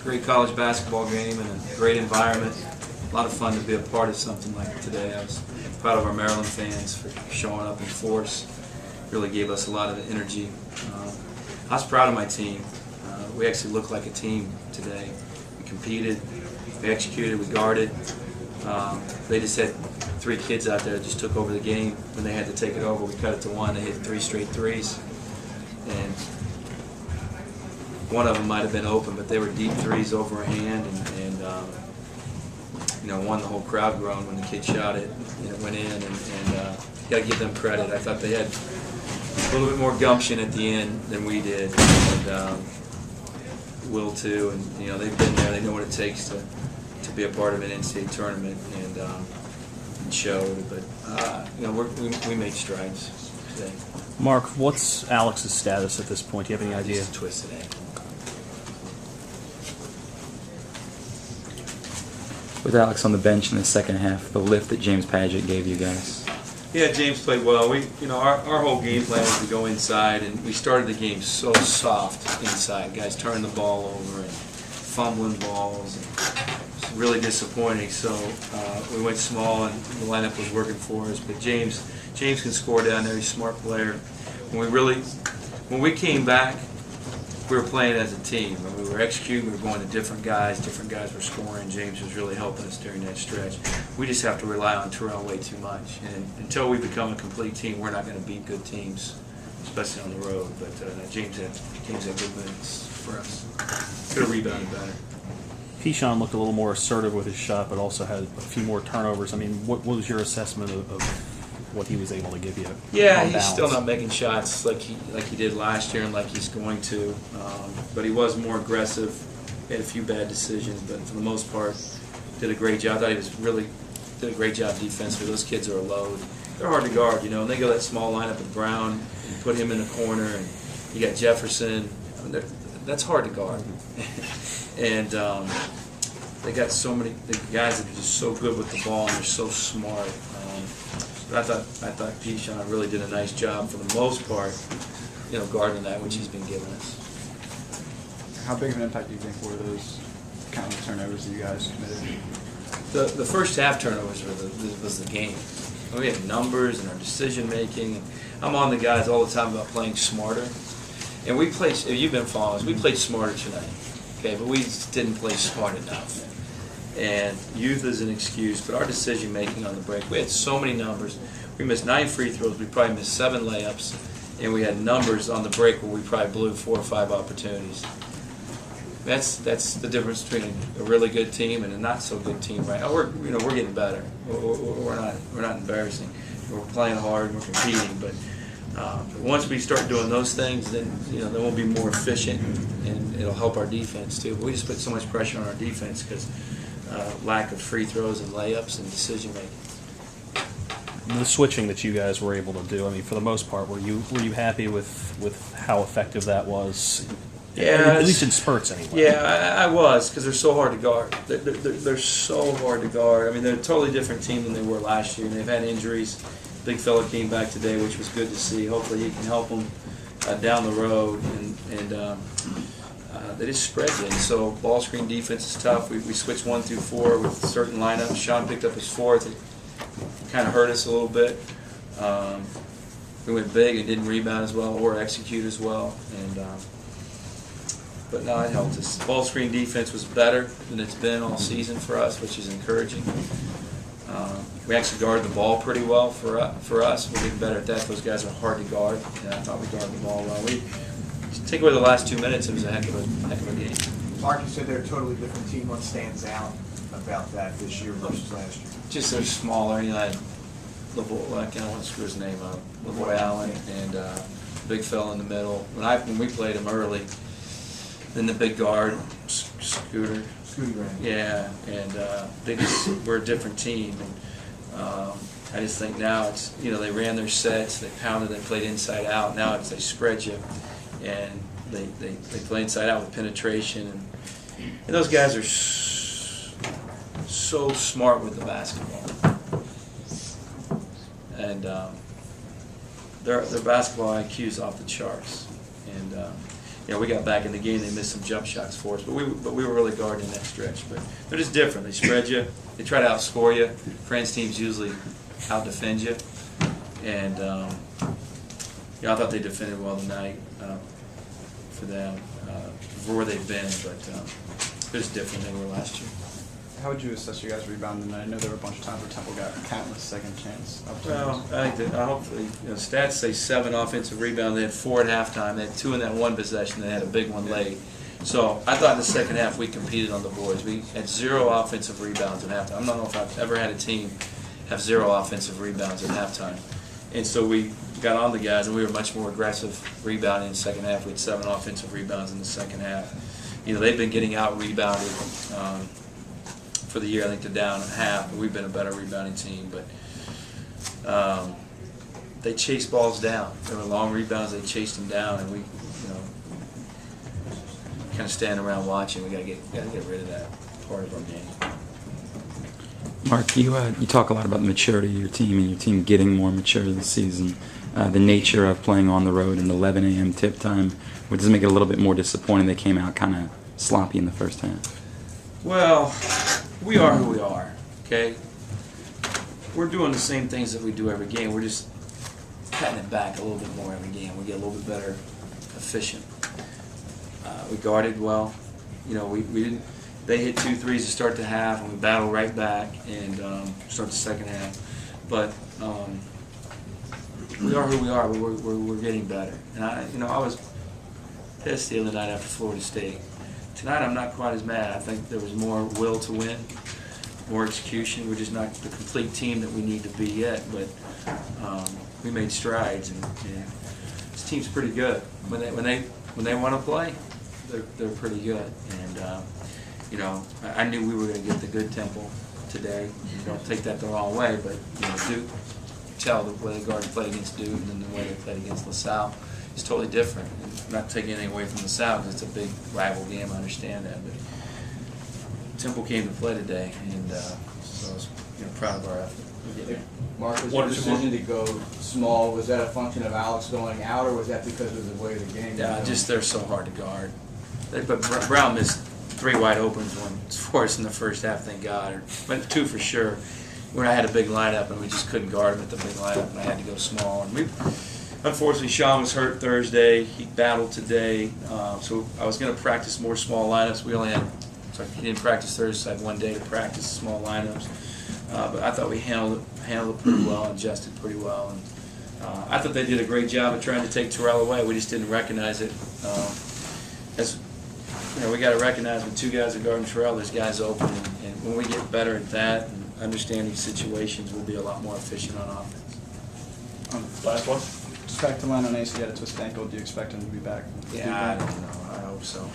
Great college basketball game and a great environment. A lot of fun to be a part of something like today. I was proud of our Maryland fans for showing up in force. Really gave us a lot of energy. I was proud of my team. We actually looked like a team today. We competed, we executed, we guarded. They just had 3 kids out there that just took over the game. When they had to take it over, we cut it to 1. They hit 3 straight threes. And one of them might have been open, but they were deep threes over a hand, and won the whole crowd groaned when the kid shot it, and it went in, and got to give them credit. I thought they had a little bit more gumption at the end than we did, and will too, and they've been there, they know what it takes to be a part of an NCAA tournament, and showed, but we made strides today. Mark, what's Alex's status at this point? Do you have any idea? He's a twisted ankle. With Alex on the bench in the second half, the lift that James Padgett gave you guys. Yeah, James played well. Our whole game plan was to go inside, and we started the game so soft inside. Guys turning the ball over and fumbling balls. It's really disappointing. So we went small, and the lineup was working for us. But James can score down there. He's a smart player. When we came back, we were playing as a team. When we were executing, we were going to different guys. Different guys were scoring. James was really helping us during that stretch. We just have to rely on Terrell way too much. And until we become a complete team, we're not going to beat good teams, especially on the road. But James had good minutes for us. Could have rebounded better. Keyshawn looked a little more assertive with his shot, but also had a few more turnovers. I mean, what was your assessment of what he was able to give you? Yeah, he's still not making shots like he did last year and like he's going to. But he was more aggressive. He had a few bad decisions, but for the most part, did a great job. I thought he did a great job defensively. Those kids are a load. They're hard to guard, and they go that small lineup with Brown and put him in the corner, and you got Jefferson. I mean, that's hard to guard. And they got so many guys that are just so good with the ball and they're so smart. But I thought Keyshawn really did a nice job for the most part, guarding that which he's been giving us. How big of an impact do you think were those kind of turnovers that you guys committed? The first half turnovers was the game. We had numbers and our decision making. I'm on the guys all the time about playing smarter, and we played. You've been following us. We played smarter tonight, okay, but we just didn't play smart enough. And youth is an excuse, but our decision making on the break, we had so many numbers. We missed 9 free throws, we probably missed 7 layups, and we had numbers on the break where we probably blew 4 or 5 opportunities. That's the difference between a really good team and a not so good team, right? We're getting better. We're not embarrassing. We're playing hard, we're competing, but once we start doing those things, then then we'll be more efficient and it'll help our defense too. But we just put so much pressure on our defense because lack of free throws and layups and decision making. The switching that you guys were able to do, I mean, for the most part, were you happy with how effective that was? Yeah, at least in spurts anyway. Yeah, I was, because they're so hard to guard. They're so hard to guard. I mean, they're a totally different team than they were last year, and they've had injuries. Big fella came back today, which was good to see. Hopefully he can help them down the road, and they just spread you. And so ball screen defense is tough. We switched 1 through 4 with certain lineups. Sean picked up his 4th. It kind of hurt us a little bit. We went big and didn't rebound as well or execute as well. But no, it helped us. Ball screen defense was better than it's been all season for us, which is encouraging. We actually guarded the ball pretty well for us. We're getting better at that. Those guys are hard to guard, and I thought we guarded the ball well. We take away the last 2 minutes, it was a heck of a game. Mark, you said they're a totally different team. What stands out about that this year versus last year? Just they're smaller. I had I can't want to screw his name up. LaVoy Allen and big fella in the middle. When we played him early, then the big guard, Scooter. Yeah, and we're a different team. And I just think now it's they ran their sets, they pounded, they played inside out. Now they spread you, and they play inside out with penetration, and those guys are so smart with the basketball, and their basketball IQ is off the charts. And we got back in the game. They missed some jump shots for us, but we were really guarding that stretch. But they're just different. They spread you. They try to outscore you. France teams usually out-defend you. And I thought they defended well tonight for them, for where they've been. But they're just different than they were last year. How would you assess your guys' rebounding tonight? I know there were a bunch of times where Temple got countless second chance opportunities. Well, I think that hopefully, stats say 7 offensive rebounds. They had 4 at halftime. They had 2 in that one possession. They had a big one late. So I thought in the second half we competed on the boards. We had 0 offensive rebounds at halftime. I don't know if I've ever had a team have 0 offensive rebounds at halftime. And so we got on the guys, and we were much more aggressive rebounding in the second half. We had 7 offensive rebounds in the second half. They've been getting out-rebounded for the year. I think they're down half, but we've been a better rebounding team. But they chase balls down. There were long rebounds. They chased them down, and we, kind of stand around watching. We got to get rid of that part of our game. Mark, you talk a lot about the maturity of your team and your team getting more mature this season. The nature of playing on the road in 11 a.m. tip time, which does make it a little bit more disappointing. They came out kind of sloppy in the first half. Well, we are who we are, okay? We're doing the same things that we do every game. We're just cutting it back a little bit more every game. We get a little bit better efficient. We guarded well. We didn't. They hit 2 threes to start the half, and we battled right back and start the second half. But we are who we are. But we're getting better. And I was pissed the other night after Florida State. Tonight I'm not quite as mad. I think there was more will to win, more execution. We're just not the complete team that we need to be yet. But we made strides, and this team's pretty good. When they want to play, they're pretty good. And I knew we were going to get the good Temple today. Don't take that the wrong way, but Duke, tell the way the Guardians played against Duke and then the way they played against LaSalle is totally different. And I'm not taking anything away from LaSalle because it's a big rival game. I understand that, but Temple came to play today, and so I was proud of our effort. Mark, was your decision to go small, was that a function of Alex going out, or was that because of the way the game Yeah, was just they're so hard to guard. But Brown missed 3 wide opens for us in the first half, thank God. But 2 for sure. When I had a big lineup and we just couldn't guard him at the big lineup, and I had to go small. And unfortunately, Sean was hurt Thursday. He battled today, so I was going to practice more small lineups. He didn't practice Thursday, so I had 1 day to practice small lineups. But I thought we handled it pretty well, adjusted pretty well, and I thought they did a great job of trying to take Terrell away. We just didn't recognize it. We got to recognize when 2 guys are guarding Terrell, there's guys open, and when we get better at that and understanding situations, we'll be a lot more efficient on offense. Last one. Just back to line on Ace. He had a twisted ankle. Do you expect him to be back? Yeah, I don't know. I hope so.